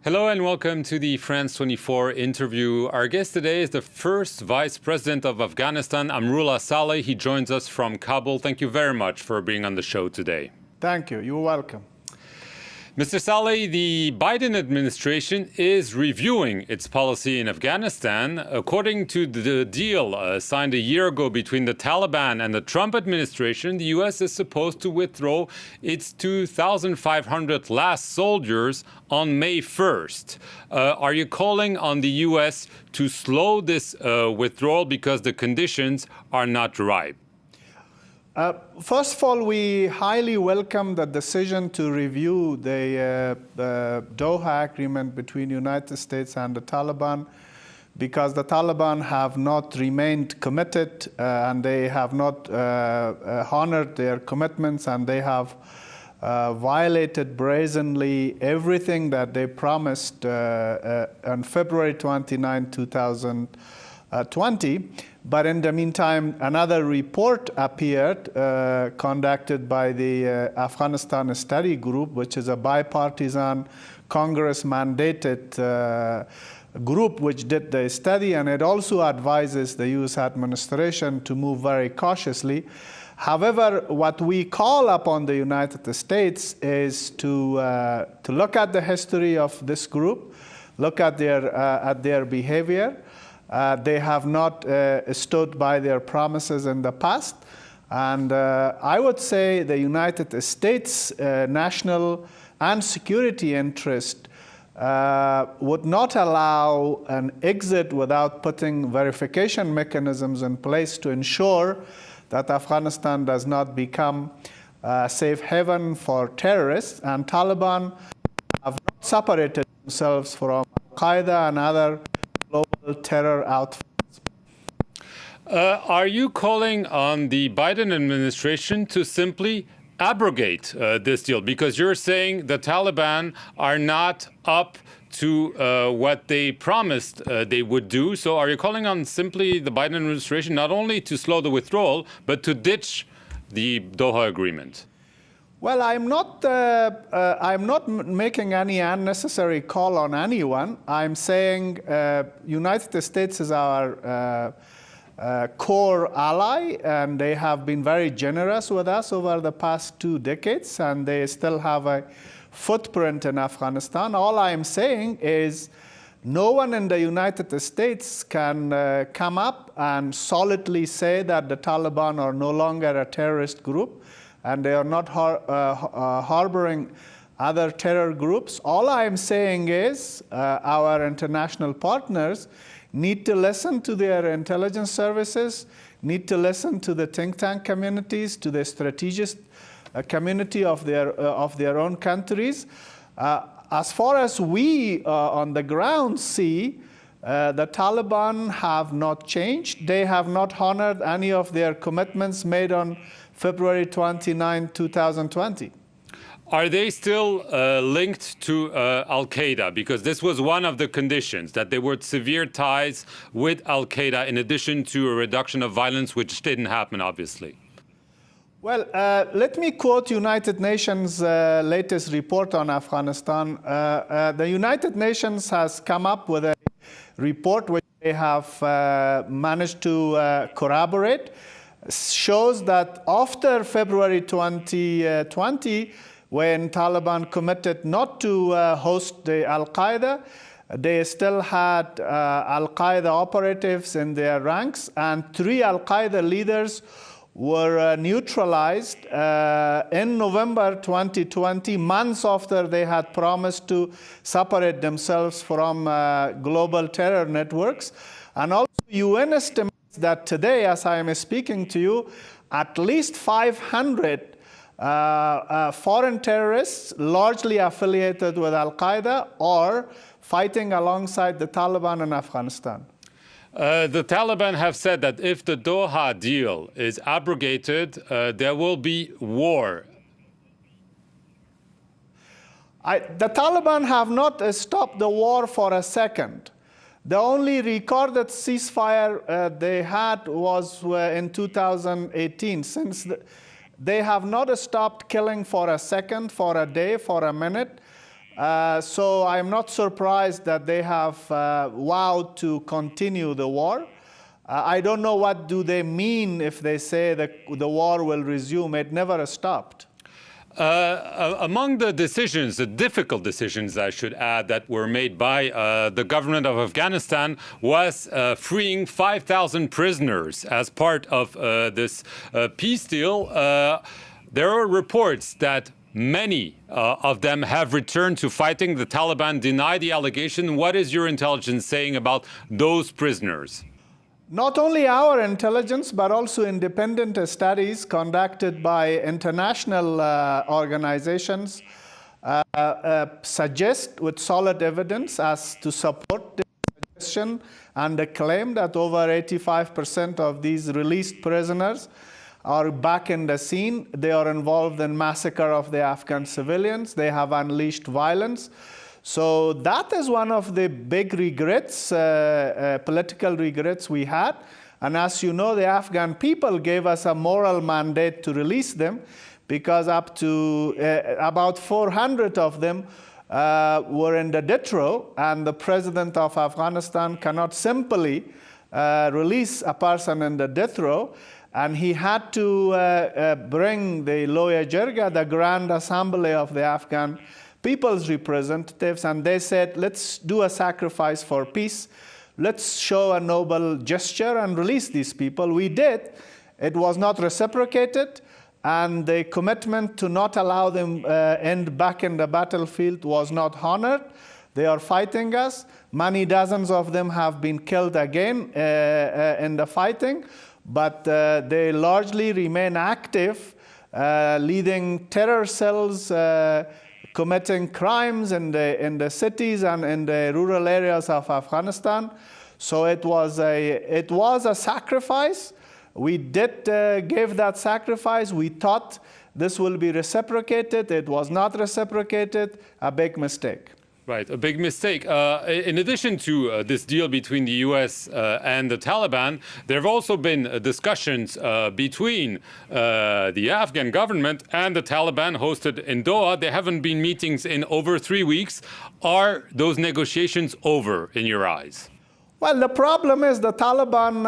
Hello and welcome to the France 24 interview. Our guest today is the first Vice President of Afghanistan, Amrullah Saleh. He joins us from Kabul. Thank you very much for being on the show today. Thank you. You're welcome. Mr. Saleh, the Biden administration is reviewing its policy in Afghanistan. According to the deal signed a year ago between the Taliban and the Trump administration, the U.S. is supposed to withdraw its 2,500 last soldiers on May 1st. Are you calling on the U.S. to slow this withdrawal because the conditions are not ripe? First of all, we highly welcome the decision to review the Doha Agreement between the United States and the Taliban, because the Taliban have not remained committed and they have not honored their commitments, and they have violated brazenly everything that they promised on February 29, 2020. But in the meantime, another report appeared conducted by the Afghanistan Study Group, which is a bipartisan Congress-mandated group which did the study, and it also advises the U.S. administration to move very cautiously. However, what we call upon the United States is to look at the history of this group, look at their behavior. They have not stood by their promises in the past. And I would say the United States national and security interest would not allow an exit without putting verification mechanisms in place to ensure that Afghanistan does not become a safe haven for terrorists. And Taliban have not separated themselves from Al-Qaeda and other global terror outfits. Are you calling on the Biden administration to simply abrogate this deal? Because you're saying the Taliban are not up to what they promised they would do. So are you calling on simply the Biden administration not only to slow the withdrawal, but to ditch the Doha Agreement? Well, I'm not making any unnecessary call on anyone. I'm saying United States is our core ally, and they have been very generous with us over the past 2 decades, and they still have a footprint in Afghanistan. All I'm saying is no one in the United States can come up and solidly say that the Taliban are no longer a terrorist group and they are not harboring other terror groups. All I'm saying is our international partners need to listen to their intelligence services, need to listen to the think tank communities, to the strategist community of their own countries. As far as we on the ground see, the Taliban have not changed. They have not honored any of their commitments made on February 29, 2020. Are they still linked to Al-Qaeda? Because this was one of the conditions, that there were severe ties with Al-Qaeda in addition to a reduction of violence, which didn't happen, obviously. Well, let me quote United Nations' latest report on Afghanistan. The United Nations has come up with a report which they have managed to corroborate. Shows that after February 2020, when Taliban committed not to host the Al-Qaeda, they still had Al-Qaeda operatives in their ranks, and 3 Al-Qaeda leaders were neutralized in November 2020, months after they had promised to separate themselves from global terror networks. And also UN estimates that today, as I am speaking to you, at least 500 foreign terrorists, largely affiliated with Al-Qaeda, are fighting alongside the Taliban in Afghanistan. The Taliban have said that if the Doha deal is abrogated, there will be war. The Taliban have not stopped the war for a second. The only recorded ceasefire they had was in 2018. Since they have not stopped killing for a second, for a day, for a minute. So I'm not surprised that they have vowed to continue the war. I don't know what do they mean if they say that the war will resume. It never stopped. Among the decisions, the difficult decisions, I should add, that were made by the government of Afghanistan was freeing 5,000 prisoners as part of this peace deal. There are reports that many of them have returned to fighting. The Taliban deny the allegation. What is your intelligence saying about those prisoners? Not only our intelligence, but also independent studies conducted by international organizations suggest with solid evidence as to support the suggestion and the claim that over 85% of these released prisoners are back in the scene. They are involved in massacre of the Afghan civilians. They have unleashed violence. So that is one of the big regrets, political regrets we had. And as you know, the Afghan people gave us a moral mandate to release them because up to about 400 of them were in the death row, and the president of Afghanistan cannot simply release a person in the death row. And he had to bring the Loya Jirga, the Grand Assembly of the Afghan people's representatives, and they said, let's do a sacrifice for peace. Let's show a noble gesture and release these people. We did. It was not reciprocated, and the commitment to not allow them end back in the battlefield was not honored. They are fighting us. Many dozens of them have been killed again in the fighting, but they largely remain active, leading terror cells, committing crimes in the cities and in the rural areas of Afghanistan. So it was a sacrifice. We did give that sacrifice. We thought this will be reciprocated. It was not reciprocated. A big mistake. Right, a big mistake. In addition to this deal between the U.S. And the Taliban, there have also been discussions between the Afghan government and the Taliban hosted in Doha. There haven't been meetings in over 3 weeks. Are those negotiations over in your eyes? Well, the problem is the Taliban,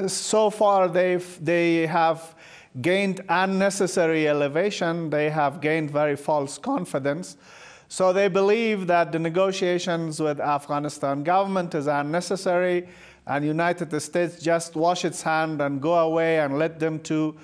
so far they have gained unnecessary elevation. They have gained very false confidence. So they believe that the negotiations with Afghanistan government is unnecessary, and United States just wash its hand and go away and let them to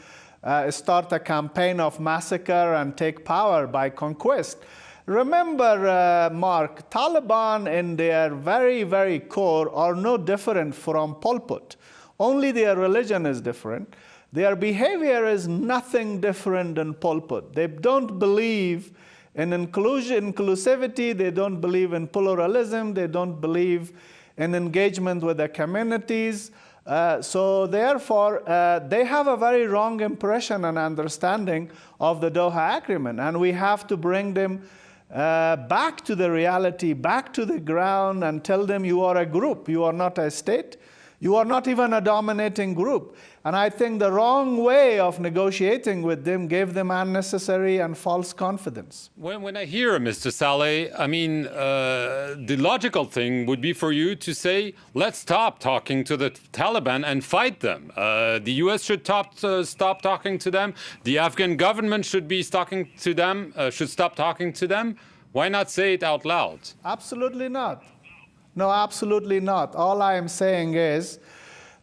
start a campaign of massacre and take power by conquest. Remember, Mark, Taliban in their very, very core are no different from Pol Pot. Only their religion is different. Their behavior is nothing different than Pol Pot. They don't believe in inclusivity, they don't believe in pluralism, they don't believe in engagement with the communities. So therefore, they have a very wrong impression and understanding of the Doha Agreement. And we have to bring them back to the reality, back to the ground, and tell them you are a group, you are not a state. You are not even a dominating group. And I think the wrong way of negotiating with them gave them unnecessary and false confidence. When I hear Mr. Saleh, I mean, the logical thing would be for you to say, let's stop talking to the Taliban and fight them. The U.S. should stop talking to them. The Afghan government should be talking to them, should stop talking to them. Why not say it out loud? Absolutely not. No, absolutely not. All I am saying is,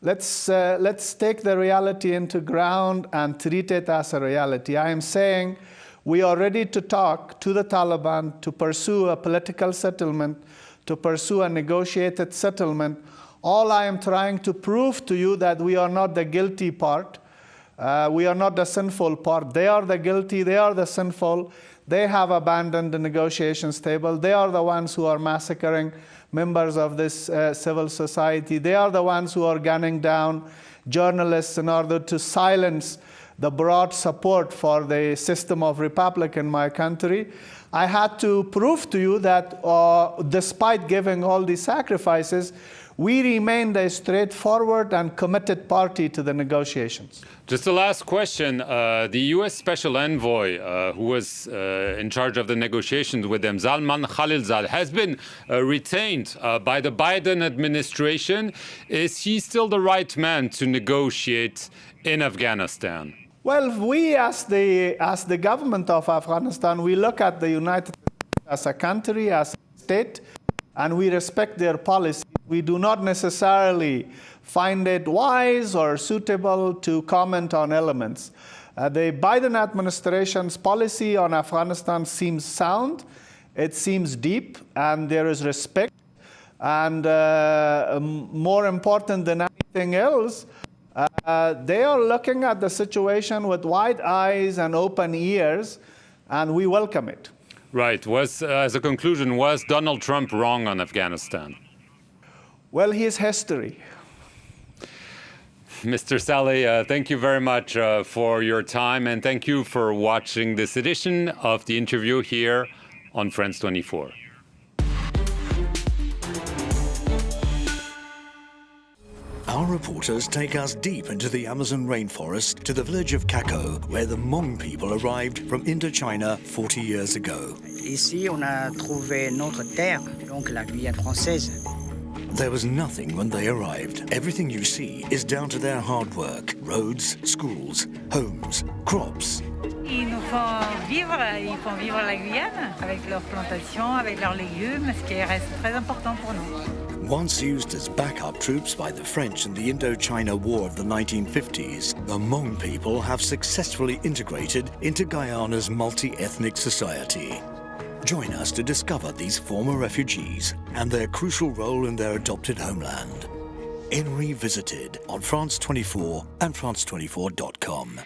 let's take the reality into ground and treat it as a reality. I am saying we are ready to talk to the Taliban to pursue a political settlement, to pursue a negotiated settlement. All I am trying to prove to you that we are not the guilty part. We are not the sinful part. They are the guilty. They are the sinful. They have abandoned the negotiations table. They are the ones who are massacring members of this civil society. They are the ones who are gunning down journalists in order to silence the broad support for the system of republic in my country, I had to prove to you that despite giving all these sacrifices, we remained a straightforward and committed party to the negotiations. Just a last question. The U.S. Special Envoy, who was in charge of the negotiations with them, Zalman Khalilzad, has been retained by the Biden administration. Is he still the right man to negotiate in Afghanistan? Well, we as the government of Afghanistan, we look at the United States as a country, as a state, and we respect their policy. We do not necessarily find it wise or suitable to comment on elements. The Biden administration's policy on Afghanistan seems sound, it seems deep, and there is respect. And more important than anything else, they are looking at the situation with wide eyes and open ears, and we welcome it. Right. As a conclusion, was Donald Trump wrong on Afghanistan? Well, he is history. Mr. Saleh, thank you very much for your time, and thank you for watching this edition of the interview here on France 24. Our reporters take us deep into the Amazon rainforest to the village of Kako, where the Hmong people arrived from Indochina 40 years ago. Ici, on a trouvé notre terre, donc la Guyane française. There was nothing when they arrived. Everything you see is down to their hard work. Roads, schools, homes, crops. Ils nous font vivre la Guyane avec leurs plantations, avec leurs légumes, ce qui reste très important pour nous. Once used as backup troops by the French in the Indochina War of the 1950s, the Hmong people have successfully integrated into Guyana's multi-ethnic society. Join us to discover these former refugees and their crucial role in their adopted homeland. In Revisited on France 24 and France24.com.